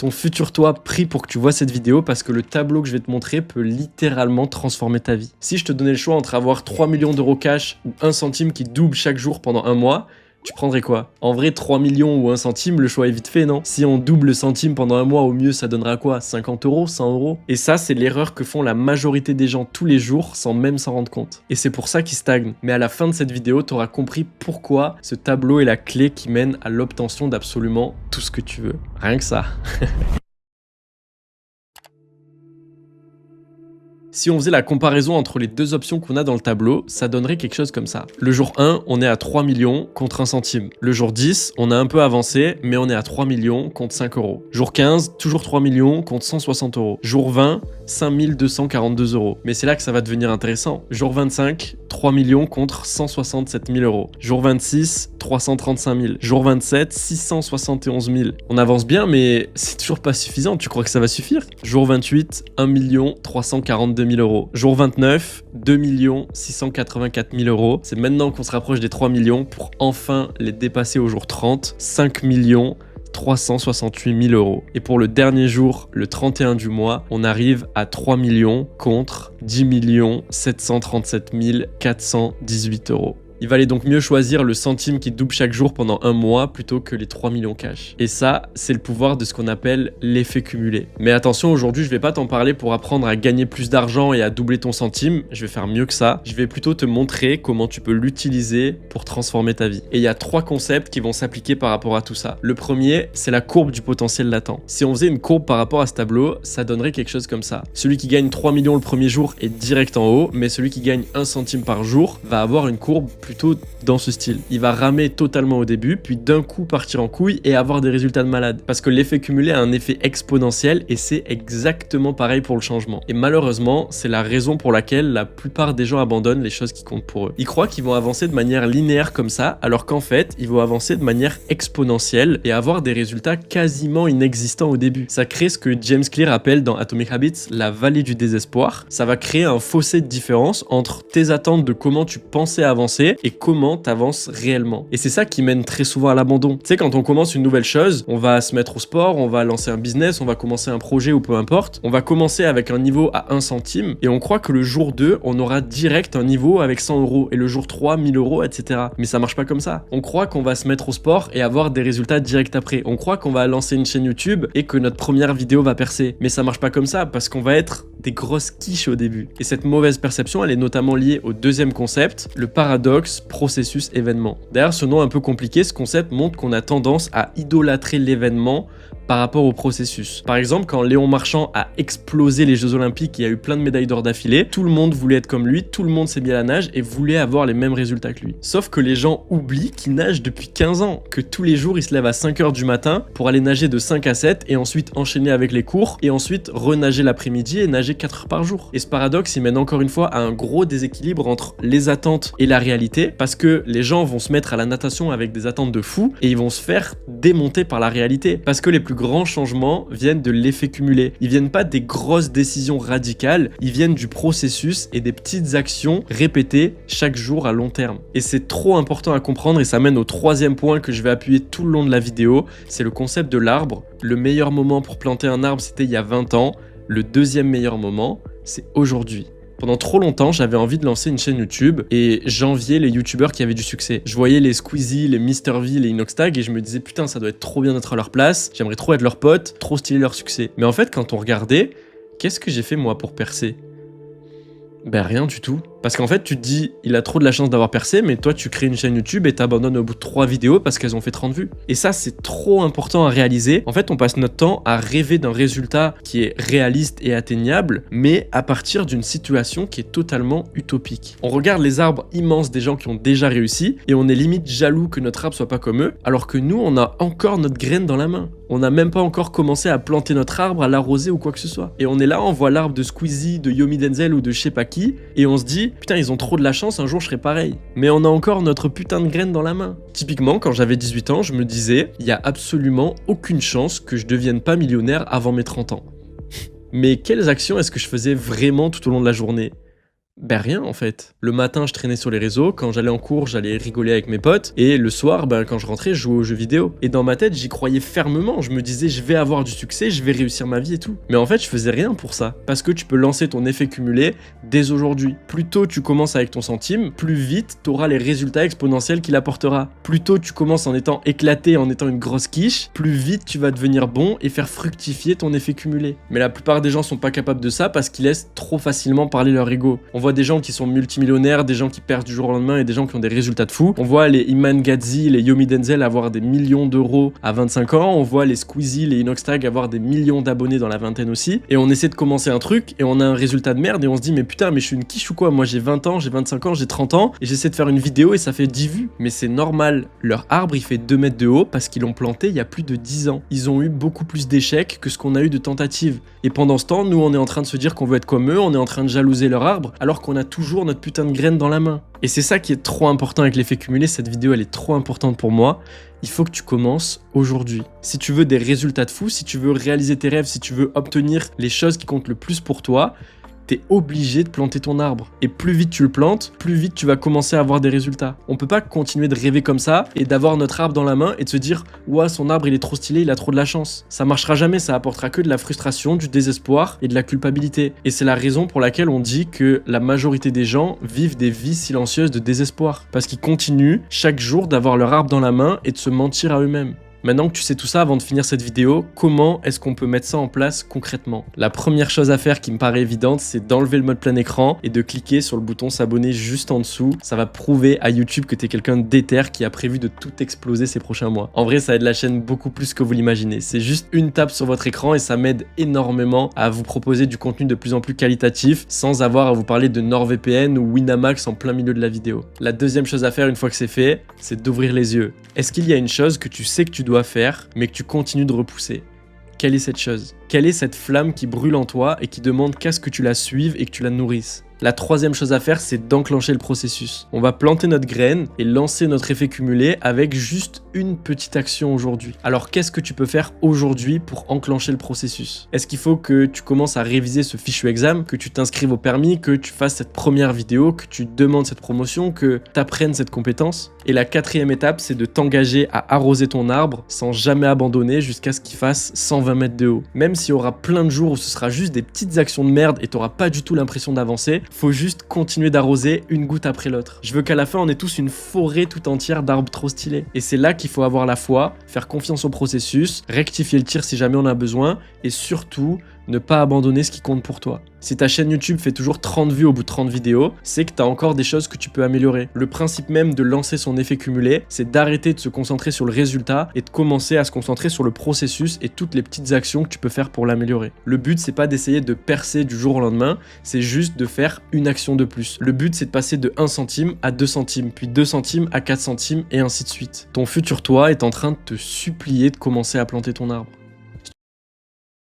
Ton futur toi prie pour que tu vois cette vidéo parce que le tableau que je vais te montrer peut littéralement transformer ta vie. Si je te donnais le choix entre avoir 3 millions d'euros cash ou 1 centime qui double chaque jour pendant un mois, tu prendrais quoi? En vrai, 3 millions ou 1 centime, le choix est vite fait, non? Si on double le centime pendant un mois, au mieux, ça donnera quoi? 50 euros, 100 euros? Et ça, c'est l'erreur que font la majorité des gens tous les jours sans même s'en rendre compte. Et c'est pour ça qu'ils stagnent. Mais à la fin de cette vidéo, tu auras compris pourquoi ce tableau est la clé qui mène à l'obtention d'absolument tout ce que tu veux. Rien que ça. Si on faisait la comparaison entre les deux options qu'on a dans le tableau, ça donnerait quelque chose comme ça. Le jour 1, on est à 3 millions contre 1 centime. Le jour 10, on a un peu avancé, mais on est à 3 millions contre 5 euros. Jour 15, toujours 3 millions contre 160 euros. Jour 20, 5242 euros. Mais c'est là que ça va devenir intéressant. Jour 25, 3 millions contre 167 000 euros. Jour 26, 335 000. Jour 27, 671 000. On avance bien, mais c'est toujours pas suffisant. Tu crois que ça va suffire? Jour 28, 1 342 000 euros. Jour 29, 2 684 000 euros. C'est maintenant qu'on se rapproche des 3 millions pour enfin les dépasser au jour 30. 5 368 000 euros. Et pour le dernier jour, le 31 du mois, on arrive à 3 millions contre 10 737 418 euros. Il valait donc mieux choisir le centime qui double chaque jour pendant un mois plutôt que les 3 millions cash. Et ça, c'est le pouvoir de ce qu'on appelle l'effet cumulé. Mais attention, aujourd'hui, je vais pas t'en parler pour apprendre à gagner plus d'argent et à doubler ton centime. Je vais faire mieux que ça. Je vais plutôt te montrer comment tu peux l'utiliser pour transformer ta vie. Et il y a 3 concepts qui vont s'appliquer par rapport à tout ça. Le premier, c'est la courbe du potentiel latent. Si on faisait une courbe par rapport à ce tableau, ça donnerait quelque chose comme ça. Celui qui gagne 3 millions le premier jour est direct en haut, mais celui qui gagne 1 centime par jour va avoir une courbe plutôt dans ce style. Il va ramer totalement au début, puis d'un coup partir en couille et avoir des résultats de malade. Parce que l'effet cumulé a un effet exponentiel et c'est exactement pareil pour le changement. Et malheureusement, c'est la raison pour laquelle la plupart des gens abandonnent les choses qui comptent pour eux. Ils croient qu'ils vont avancer de manière linéaire comme ça, alors qu'en fait, ils vont avancer de manière exponentielle et avoir des résultats quasiment inexistants au début. Ça crée ce que James Clear appelle dans Atomic Habits la vallée du désespoir. Ça va créer un fossé de différence entre tes attentes de comment tu pensais avancer et comment t'avances réellement. Et c'est ça qui mène très souvent à l'abandon. Tu sais, quand on commence une nouvelle chose, on va se mettre au sport, on va lancer un business, on va commencer un projet ou peu importe. On va commencer avec un niveau à 1 centime et on croit que le jour 2, on aura direct un niveau avec 100 euros et le jour 3, 1000 euros, etc. Mais ça marche pas comme ça. On croit qu'on va se mettre au sport et avoir des résultats direct après. On croit qu'on va lancer une chaîne YouTube et que notre première vidéo va percer. Mais ça marche pas comme ça parce qu'on va être des grosses quiches au début. Et cette mauvaise perception, elle est notamment liée au deuxième concept, le paradoxe processus événement. Derrière ce nom un peu compliqué, ce concept montre qu'on a tendance à idolâtrer l'événement par rapport au processus. Par exemple, quand Léon Marchand a explosé les Jeux Olympiques, il y a eu plein de médailles d'or d'affilée, tout le monde voulait être comme lui, tout le monde s'est mis à la nage et voulait avoir les mêmes résultats que lui. Sauf que les gens oublient qu'il nage depuis 15 ans, que tous les jours il se lève à 5 h du matin pour aller nager de 5 à 7 et ensuite enchaîner avec les cours et ensuite renager l'après-midi et nager 4 heures par jour. Et ce paradoxe, il mène encore une fois à un gros déséquilibre entre les attentes et la réalité parce que les gens vont se mettre à la natation avec des attentes de fou et ils vont se faire démonter par la réalité parce que les plus grands changements viennent de l'effet cumulé. Ils viennent pas des grosses décisions radicales, ils viennent du processus et des petites actions répétées chaque jour à long terme. Et c'est trop important à comprendre et ça mène au 3e point que je vais appuyer tout le long de la vidéo, c'est le concept de l'arbre. Le meilleur moment pour planter un arbre, c'était il y a 20 ans. Le 2e meilleur moment, c'est aujourd'hui. Pendant trop longtemps, j'avais envie de lancer une chaîne YouTube et j'enviais les youtubeurs qui avaient du succès. Je voyais les Squeezie, les MrV, les Inoxtag et je me disais putain, ça doit être trop bien d'être à leur place, j'aimerais trop être leur pote, trop stylé leur succès. Mais en fait, quand on regardait, qu'est-ce que j'ai fait moi pour percer? Ben rien du tout. Parce qu'en fait, tu te dis, il a trop de la chance d'avoir percé, mais toi, tu crées une chaîne YouTube et t'abandonnes au bout de 3 vidéos parce qu'elles ont fait 30 vues. Et ça, c'est trop important à réaliser. En fait, on passe notre temps à rêver d'un résultat qui est réaliste et atteignable, mais à partir d'une situation qui est totalement utopique. On regarde les arbres immenses des gens qui ont déjà réussi et on est limite jaloux que notre arbre soit pas comme eux, alors que nous, on a encore notre graine dans la main. On n'a même pas encore commencé à planter notre arbre, à l'arroser ou quoi que ce soit. Et on est là, on voit l'arbre de Squeezie, de Yomi Denzel ou de je sais pas qui, et on se dit, putain, ils ont trop de la chance, un jour je serai pareil. Mais on a encore notre putain de graine dans la main. Typiquement, quand j'avais 18 ans, je me disais, il y a absolument aucune chance que je devienne pas millionnaire avant mes 30 ans. Mais quelles actions est-ce que je faisais vraiment tout au long de la journée ? Ben rien en fait. Le matin, je traînais sur les réseaux, quand j'allais en cours, j'allais rigoler avec mes potes, et le soir, ben, quand je rentrais, je jouais aux jeux vidéo. Et dans ma tête, j'y croyais fermement, je me disais je vais avoir du succès, je vais réussir ma vie et tout. Mais en fait, je faisais rien pour ça, parce que tu peux lancer ton effet cumulé dès aujourd'hui. Plus tôt tu commences avec ton centime, plus vite tu auras les résultats exponentiels qu'il apportera. Plus tôt tu commences en étant éclaté, en étant une grosse quiche, plus vite tu vas devenir bon et faire fructifier ton effet cumulé. Mais la plupart des gens sont pas capables de ça parce qu'ils laissent trop facilement parler leur ego. On voit des gens qui sont multimillionnaires, des gens qui perdent du jour au lendemain et des gens qui ont des résultats de fou. On voit les Iman Gadzhi, les Yomi Denzel avoir des millions d'euros à 25 ans. On voit les Squeezie, les Inoxtag avoir des millions d'abonnés dans la vingtaine aussi. Et on essaie de commencer un truc et on a un résultat de merde et on se dit mais putain mais je suis une quiche ou quoi? Moi j'ai 20 ans, j'ai 25 ans, j'ai 30 ans et j'essaie de faire une vidéo et ça fait 10 vues. Mais c'est normal. Leur arbre il fait 2 mètres de haut parce qu'ils l'ont planté il y a plus de 10 ans. Ils ont eu beaucoup plus d'échecs que ce qu'on a eu de tentatives. Et pendant ce temps, nous on est en train de se dire qu'on veut être comme eux, on est en train de jalouser leur arbre alors qu'on a toujours notre putain de graine dans la main. Et c'est ça qui est trop important avec l'effet cumulé, cette vidéo elle est trop importante pour moi. Il faut que tu commences aujourd'hui. Si tu veux des résultats de fou, si tu veux réaliser tes rêves, si tu veux obtenir les choses qui comptent le plus pour toi, t'es obligé de planter ton arbre. Et plus vite tu le plantes, plus vite tu vas commencer à avoir des résultats. On peut pas continuer de rêver comme ça et d'avoir notre arbre dans la main et de se dire « Ouah, son arbre il est trop stylé, il a trop de la chance ». Ça marchera jamais, ça apportera que de la frustration, du désespoir et de la culpabilité. Et c'est la raison pour laquelle on dit que la majorité des gens vivent des vies silencieuses de désespoir. Parce qu'ils continuent chaque jour d'avoir leur arbre dans la main et de se mentir à eux-mêmes. Maintenant que tu sais tout ça, avant de finir cette vidéo, comment est-ce qu'on peut mettre ça en place concrètement? La première chose à faire qui me paraît évidente, c'est d'enlever le mode plein écran et de cliquer sur le bouton s'abonner juste en dessous. Ça va prouver à YouTube que tu es quelqu'un de déter qui a prévu de tout exploser ces prochains mois. En vrai, ça aide la chaîne beaucoup plus que vous l'imaginez. C'est juste une tape sur votre écran et ça m'aide énormément à vous proposer du contenu de plus en plus qualitatif sans avoir à vous parler de NordVPN ou Winamax en plein milieu de la vidéo. La deuxième chose à faire une fois que c'est fait, c'est d'ouvrir les yeux. Est-ce qu'il y a une chose que tu sais que tu dois faire, mais que tu continues de repousser? Quelle est cette chose? Quelle est cette flamme qui brûle en toi et qui demande qu'à ce que tu la suives et que tu la nourrisses? La troisième chose à faire, c'est d'enclencher le processus. On va planter notre graine et lancer notre effet cumulé avec juste une petite action aujourd'hui. Alors qu'est-ce que tu peux faire aujourd'hui pour enclencher le processus? Est-ce qu'il faut que tu commences à réviser ce fichu examen, que tu t'inscrives au permis, que tu fasses cette première vidéo, que tu demandes cette promotion, que tu apprennes cette compétence? Et la quatrième étape, c'est de t'engager à arroser ton arbre sans jamais abandonner jusqu'à ce qu'il fasse 120 mètres de haut. Même s'il y aura plein de jours où ce sera juste des petites actions de merde et tu n'auras pas du tout l'impression d'avancer, faut juste continuer d'arroser une goutte après l'autre. Je veux qu'à la fin, on ait tous une forêt tout entière d'arbres trop stylés. Et c'est là qu'il faut avoir la foi, faire confiance au processus, rectifier le tir si jamais on a besoin, et surtout, ne pas abandonner ce qui compte pour toi. Si ta chaîne YouTube fait toujours 30 vues au bout de 30 vidéos, c'est que tu as encore des choses que tu peux améliorer. Le principe même de lancer son effet cumulé, c'est d'arrêter de se concentrer sur le résultat et de commencer à se concentrer sur le processus et toutes les petites actions que tu peux faire pour l'améliorer. Le but, c'est pas d'essayer de percer du jour au lendemain, c'est juste de faire une action de plus. Le but, c'est de passer de 1 centime à 2 centimes, puis 2 centimes à 4 centimes et ainsi de suite. Ton futur toi est en train de te supplier de commencer à planter ton arbre.